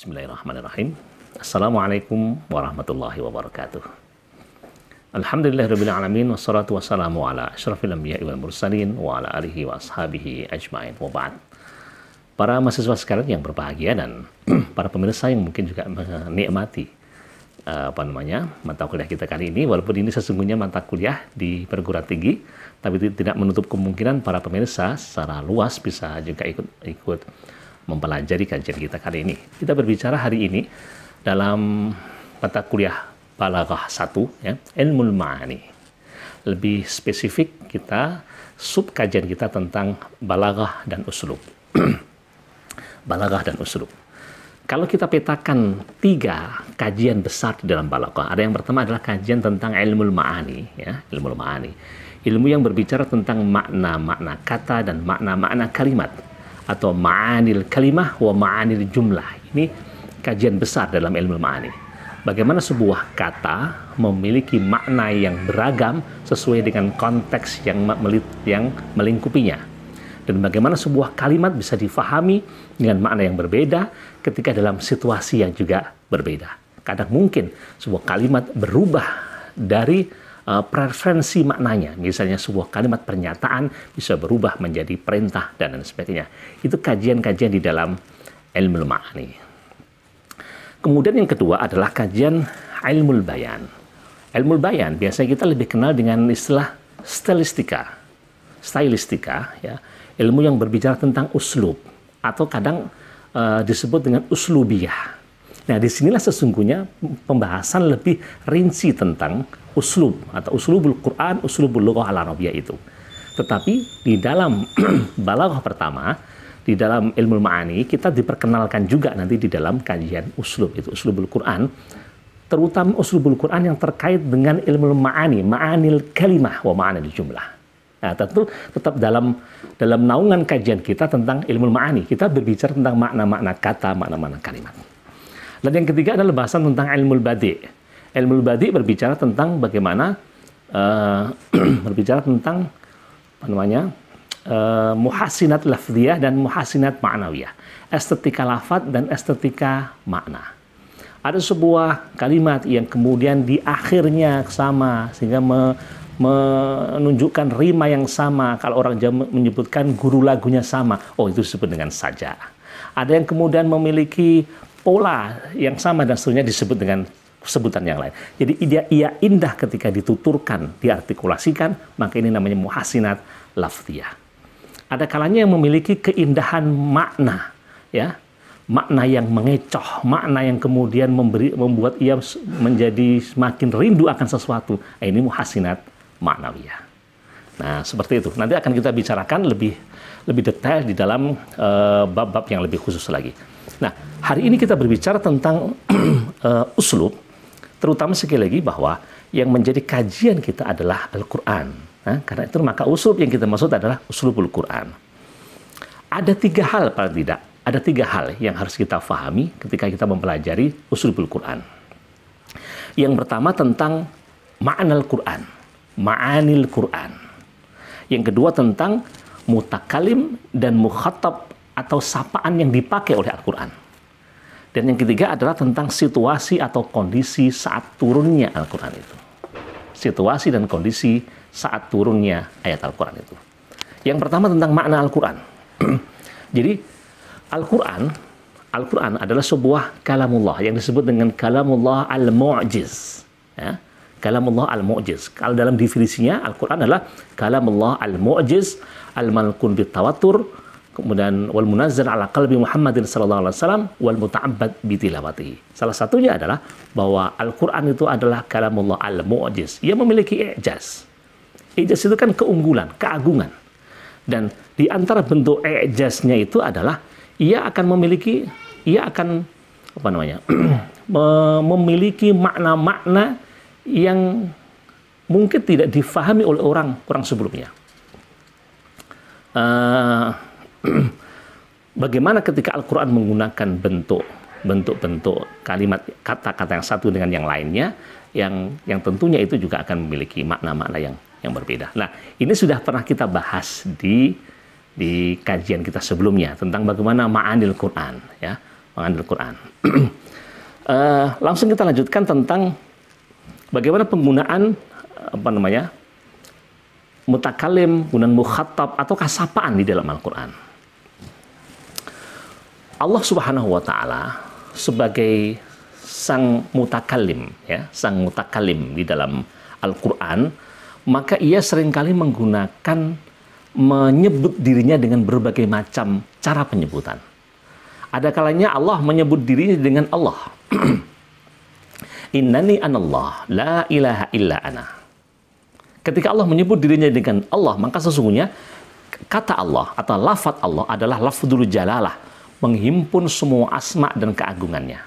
Bismillahirrahmanirrahim. Assalamualaikum warahmatullahi wabarakatuh. Alhamdulillahirabbil alamin wassalatu wassalamu ala asyrafil anbiya'i wal mursalin wa ala alihi wa ashabihi ajmain. Wa ba'd. Para mahasiswa sekalian yang berbahagia dan para pemirsa yang mungkin juga menikmati mata kuliah kita kali ini, walaupun ini sesungguhnya mata kuliah di perguruan tinggi, tapi tidak menutup kemungkinan para pemirsa secara luas bisa juga ikut mempelajari kajian kita kali ini. Kita berbicara hari ini dalam mata kuliah Balaghah 1, ya, Ilmul Ma'ani. Lebih spesifik kita sub kajian kita tentang balaghah dan uslub. Balaghah dan uslub. Kalau kita petakan 3 kajian besar di dalam balaghah, ada yang pertama adalah kajian tentang ilmul ma'ani, ya, ilmul ma'ani. Ilmu yang berbicara tentang makna-makna kata dan makna-makna kalimat, atau ma'anil kalimah wa ma'anil jumlah. Ini kajian besar dalam ilmu ma'ani. Bagaimana sebuah kata memiliki makna yang beragam sesuai dengan konteks yang melingkupinya. Dan bagaimana sebuah kalimat bisa difahami dengan makna yang berbeda ketika dalam situasi yang juga berbeda. Kadang mungkin sebuah kalimat berubah dari preferensi maknanya. Misalnya sebuah kalimat pernyataan bisa berubah menjadi perintah dan lain sebagainya. Itu kajian-kajian di dalam ilmu ma'ani. Kemudian yang kedua adalah kajian ilmul bayan. Ilmul bayan biasanya kita lebih kenal dengan istilah stylistika, ya, ilmu yang berbicara tentang uslub atau kadang disebut dengan uslubiyah. Nah, disinilah sesungguhnya pembahasan lebih rinci tentang uslub atau uslubul Quran, uslubul lughah al-arabiyyah itu. Tetapi di dalam balaghah pertama, di dalam ilmu ma'ani, kita diperkenalkan juga nanti di dalam kajian uslub, itu uslubul Quran, terutama uslubul Quran yang terkait dengan ilmu ma'ani, ma'anil kalimah wa ma'anil jumlah. Nah, tentu tetap dalam naungan kajian kita tentang ilmu ma'ani, kita berbicara tentang makna-makna kata, makna-makna kalimat. Dan yang ketiga adalah bahasan tentang ilmu badi'. Ilmu badi' berbicara tentang bagaimana berbicara tentang muhasinat lafziyah dan muhasinat ma'nawiyah, estetika lafaz dan estetika makna. Ada sebuah kalimat yang kemudian di akhirnya sama sehingga menunjukkan rima yang sama. Kalau orang Jawa menyebutkan guru lagunya sama, oh itu disebut dengan saja. Ada yang kemudian memiliki pola yang sama dan seterusnya disebut dengan sebutan yang lain. Jadi ia indah ketika dituturkan, diartikulasikan, maka ini namanya muhasinat lafziyah. Ada kalanya yang memiliki keindahan makna, ya, makna yang mengecoh, makna yang kemudian membuat ia menjadi semakin rindu akan sesuatu. Nah, ini muhasinat ma'nawiyah. Nah, seperti itu. Nanti akan kita bicarakan lebih detail di dalam bab-bab yang lebih khusus lagi. Nah, hari ini kita berbicara tentang uslub, terutama sekali lagi bahwa yang menjadi kajian kita adalah Al-Quran. Nah, karena itu maka uslub yang kita maksud adalah uslubul Quran. Ada 3 hal paling tidak, ada 3 hal yang harus kita fahami ketika kita mempelajari uslubul Quran. Yang pertama tentang ma'anal Quran, ma'anil Quran. Yang kedua tentang mutakalim dan mukhatab atau sapaan yang dipakai oleh Al-Quran. Dan yang ketiga adalah tentang situasi atau kondisi saat turunnya Al-Quran itu. Situasi dan kondisi saat turunnya ayat Al-Quran itu. Yang pertama tentang makna Al-Quran. Jadi Al-Quran adalah sebuah kalamullah yang disebut dengan kalamullah al-mu'jiz. Ya? Kalamullah al-mu'jiz. Kalau dalam definisinya Al-Quran adalah kalamullah al-mu'jiz al-malkun bitawatur, kemudian wal munazzal ala qalbi Muhammadin sallallahu alaihi wasallam wal muta'abbad bi tilawatihi. Salah satunya adalah bahwa Al-Qur'an itu adalah kalamullah al-mu'jiz. Ia memiliki i'jaz. I'jaz itu kan keunggulan, keagungan. Dan di antara bentuk i'jaznya itu adalah ia akan memiliki makna-makna yang mungkin tidak difahami oleh orang sebelumnya. Bagaimana ketika Al-Quran menggunakan bentuk-bentuk kalimat, kata-kata yang satu dengan yang lainnya, yang tentunya itu juga akan memiliki makna-makna yang berbeda. Nah, ini sudah pernah kita bahas di kajian kita sebelumnya tentang bagaimana ma'anil Quran, ya, mengambil Quran. Langsung kita lanjutkan tentang bagaimana penggunaan mutakalim, penggunaan mukhatab atau sapaan di dalam Al-Quran. Allah Subhanahu wa Ta'ala sebagai sang mutakalim, ya, sang mutakalim di dalam Al-Quran, maka ia seringkali menyebut dirinya dengan berbagai macam cara penyebutan. Ada kalanya Allah menyebut dirinya dengan Allah. Innani anallah, la ilaha illa ana. Ketika Allah menyebut dirinya dengan Allah, maka sesungguhnya kata Allah atau lafaz Allah adalah lafzul jalalah, menghimpun semua asma dan keagungannya.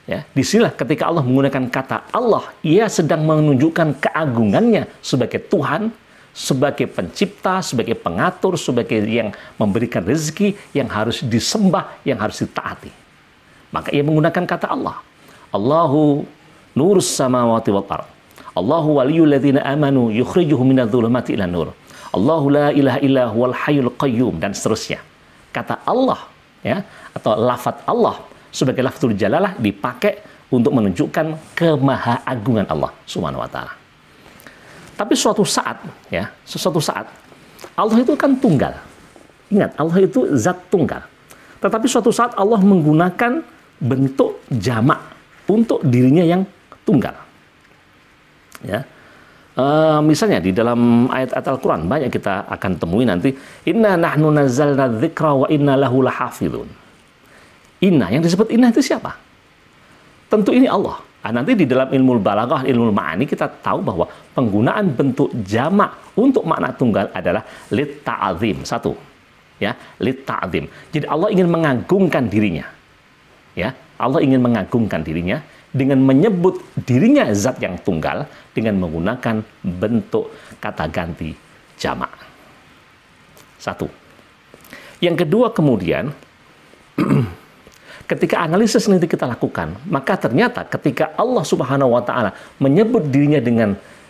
Ya, disinilah ketika Allah menggunakan kata Allah, ia sedang menunjukkan keagungannya sebagai Tuhan, sebagai pencipta, sebagai pengatur, sebagai yang memberikan rezeki, yang harus disembah, yang harus ditaati. Maka ia menggunakan kata Allah. Allahu nurus samawati wal ardh. Allahu waliyul ladzina amanu yukhrijuhum minadh dhulumati ilan nur. Allahu la ilaha illa huwal hayyul qayyum, dan seterusnya. Kata Allah, ya, atau lafaz Allah sebagai lafzul jalalah dipakai untuk menunjukkan kemahaagungan Allah Subhanahu wa Ta'ala. Tapi suatu saat Allah itu kan tunggal. Ingat, Allah itu zat tunggal. Tetapi suatu saat Allah menggunakan bentuk jamak untuk dirinya yang tunggal. Ya. Misalnya di dalam ayat-ayat Al-Quran banyak kita akan temui nanti, inna nahnu nazzalna dzikra wa inna lahu lahafidun. Inna, yang disebut inna itu siapa? Tentu ini Allah. Nanti di dalam ilmu balaghah, ilmu ma'ani, kita tahu bahwa penggunaan bentuk jamak untuk makna tunggal adalah lit ta'zim. Satu, ya, lit ta'zim. Jadi Allah ingin mengagungkan dirinya. Ya, Allah ingin mengagungkan dirinya dengan menyebut dirinya zat yang tunggal dengan menggunakan bentuk kata ganti jamak. Satu. Yang kedua kemudian ketika analisis nanti kita lakukan, maka ternyata ketika Allah Subhanahu wa Ta'ala menyebut dirinya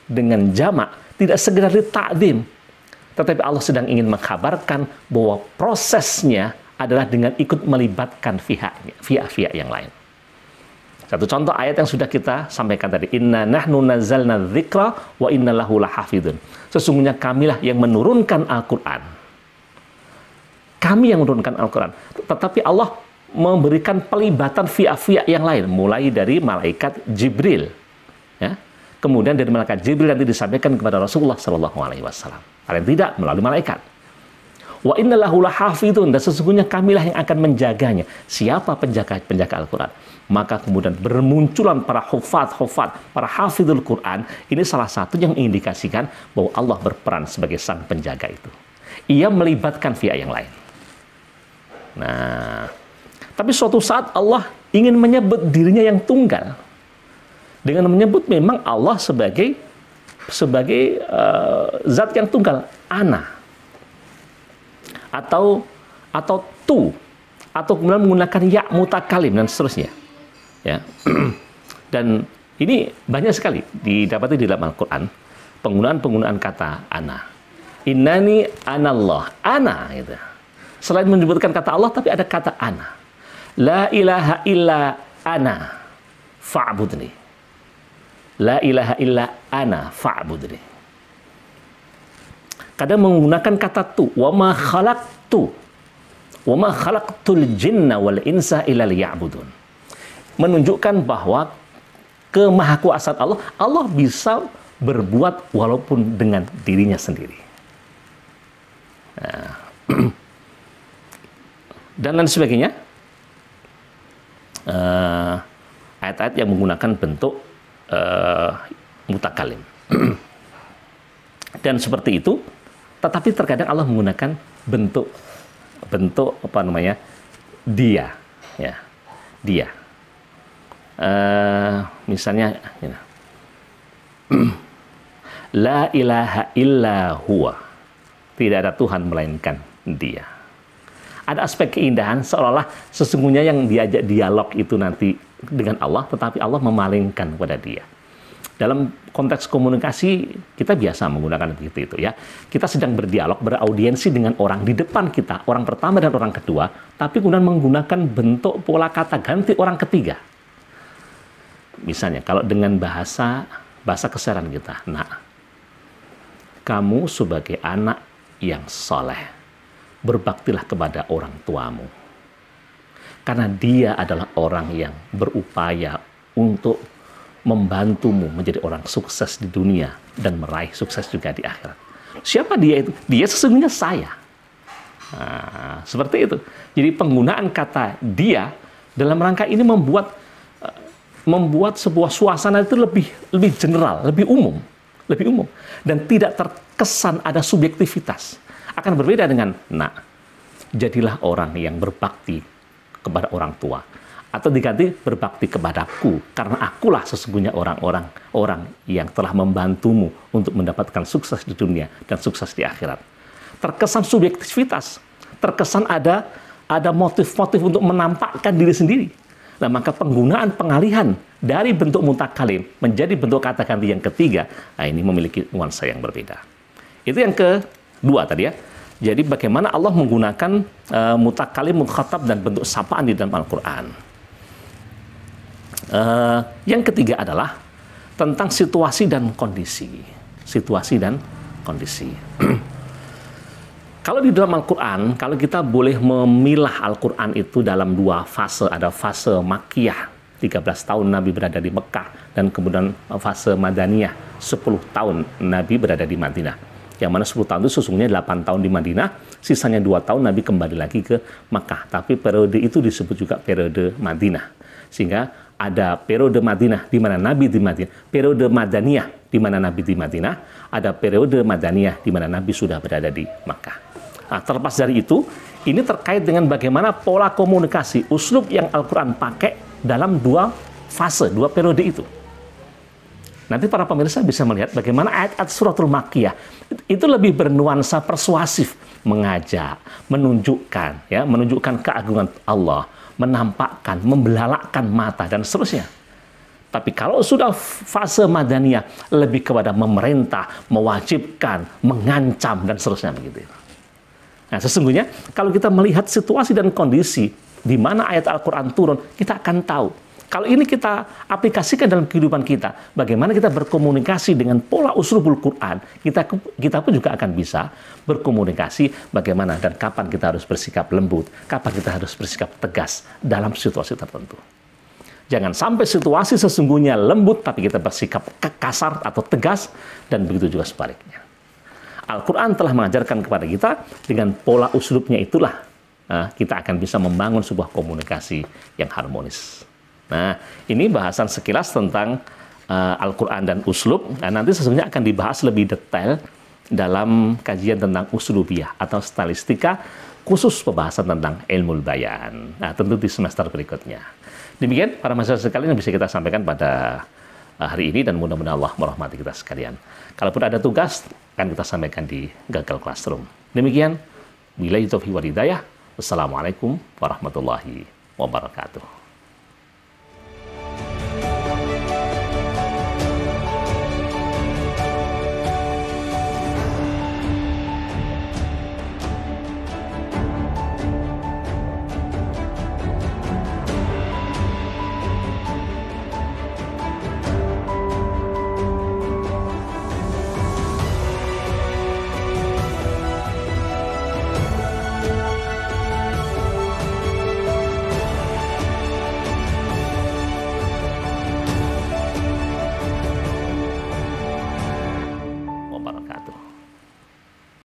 dengan jamak, tidak sekedar ta'zim, tetapi Allah sedang ingin mengkabarkan bahwa prosesnya adalah dengan ikut melibatkan pihak-pihak yang lain. Satu contoh ayat yang sudah kita sampaikan tadi, inna nahnu nazzalna dzikra wa inna lahu lahafidun. Sesungguhnya kamilah yang menurunkan Al-Quran. Kami yang menurunkan Al-Quran. Tetapi Allah memberikan pelibatan pihak-pihak yang lain, mulai dari malaikat Jibril, ya. Kemudian dari malaikat Jibril nanti disampaikan kepada Rasulullah Shallallahu Alaihi Wasallam. Paling tidak melalui malaikat. Wa inna lahu lahafidun, dan sesungguhnya kamilah yang akan menjaganya. Siapa penjaga Al-Quran? Maka kemudian bermunculan para hufat, para hafidul Quran. Ini salah satu yang mengindikasikan bahwa Allah berperan sebagai sang penjaga itu. Ia melibatkan pihak yang lain. Nah, tapi suatu saat Allah ingin menyebut dirinya yang tunggal dengan menyebut memang Allah sebagai zat yang tunggal, ana, atau tu, atau kemudian menggunakan ya mutakalim dan seterusnya, ya. Dan ini banyak sekali didapati di dalam Al-Quran penggunaan kata ana. Innani anallah, ana, gitu. Selain menyebutkan kata Allah, tapi ada kata ana. La ilaha illa ana fa'budni. La ilaha illa ana fa'budni. Kadang menggunakan kata tu, wa ma khalaqtul jinna wal insa illa liya'budun. Menunjukkan bahwa kemahakuasaan Allah bisa berbuat walaupun dengan dirinya sendiri. Nah. Dan lain sebagainya. Ayat-ayat yang menggunakan bentuk mutakalim. Dan seperti itu, tetapi terkadang Allah menggunakan bentuk dia, ya, dia. Misalnya, you know, la ilaha illa huwa, tidak ada Tuhan melainkan dia. Ada aspek keindahan seolah-olah sesungguhnya yang diajak dialog itu nanti dengan Allah, tetapi Allah memalingkan kepada dia. Dalam konteks komunikasi, kita biasa menggunakan begitu itu ya. Kita sedang berdialog, beraudiensi dengan orang di depan kita, orang pertama dan orang kedua, tapi kemudian menggunakan bentuk pola kata ganti orang ketiga. Misalnya, kalau dengan bahasa keseharian kita, nah, kamu sebagai anak yang soleh, berbaktilah kepada orang tuamu. Karena dia adalah orang yang berupaya untuk membantumu menjadi orang sukses di dunia dan meraih sukses juga di akhirat. Siapa dia itu? Dia sesungguhnya saya. Nah, seperti itu. Jadi penggunaan kata dia dalam rangka ini membuat sebuah suasana itu lebih general, lebih umum dan tidak terkesan ada subjektivitas. Akan berbeda dengan jadilah orang yang berbakti kepada orang tua. Atau diganti berbakti kepadaku, karena akulah sesungguhnya orang yang telah membantumu untuk mendapatkan sukses di dunia dan sukses di akhirat. Terkesan subjektivitas, terkesan ada motif-motif untuk menampakkan diri sendiri. Nah, maka penggunaan pengalihan dari bentuk mutakalim menjadi bentuk kata ganti yang ketiga, ini memiliki nuansa yang berbeda. Itu yang kedua tadi ya. Jadi bagaimana Allah menggunakan mutakalim, mukhatab, dan bentuk sapaan di dalam Al-Quran. Yang ketiga adalah tentang situasi dan kondisi. Situasi dan kondisi. Kalau di dalam Al-Quran, kalau kita boleh memilah Al-Quran itu dalam dua fase. Ada fase Makkiyah, 13 tahun Nabi berada di Mekah, dan kemudian fase Madaniyah, 10 tahun Nabi berada di Madinah. Yang mana 10 tahun itu sesungguhnya 8 tahun di Madinah, sisanya 2 tahun Nabi kembali lagi ke Mekah. Tapi periode itu disebut juga periode Madinah. Sehingga ada periode Madinah di mana Nabi di Madinah, periode Madaniyah di mana Nabi di Madinah, ada periode Madaniyah di mana Nabi sudah berada di Makkah. Nah, terlepas dari itu, ini terkait dengan bagaimana pola komunikasi, uslub yang Al-Quran pakai dalam dua fase, dua periode itu. Nanti para pemirsa bisa melihat bagaimana ayat-ayat suratul Makkiyah itu lebih bernuansa persuasif, mengajak, menunjukkan keagungan Allah, menampakkan, membelalakkan mata, dan seterusnya. Tapi kalau sudah fase Madaniyah, lebih kepada memerintah, mewajibkan, mengancam, dan seterusnya begitu. Nah, sesungguhnya kalau kita melihat situasi dan kondisi di mana ayat Al-Quran turun, kita akan tahu. Kalau ini kita aplikasikan dalam kehidupan kita, bagaimana kita berkomunikasi dengan pola uslubul Quran, kita pun juga akan bisa berkomunikasi bagaimana dan kapan kita harus bersikap lembut, kapan kita harus bersikap tegas dalam situasi tertentu. Jangan sampai situasi sesungguhnya lembut, tapi kita bersikap kasar atau tegas, dan begitu juga sebaliknya. Al-Quran telah mengajarkan kepada kita, dengan pola uslubnya itulah kita akan bisa membangun sebuah komunikasi yang harmonis. Nah, ini bahasan sekilas tentang Al-Quran dan uslub. Nah, nanti sesungguhnya akan dibahas lebih detail dalam kajian tentang uslubiyah atau stylistika, khusus pembahasan tentang ilmu bayan. Nah, tentu di semester berikutnya. Demikian para mahasiswa sekalian yang bisa kita sampaikan pada hari ini, dan mudah-mudahan Allah merahmati kita sekalian. Kalaupun ada tugas, akan kita sampaikan di Gagal Classroom. Demikian, billahi taufiq wal hidayah. Wassalamualaikum warahmatullahi wabarakatuh.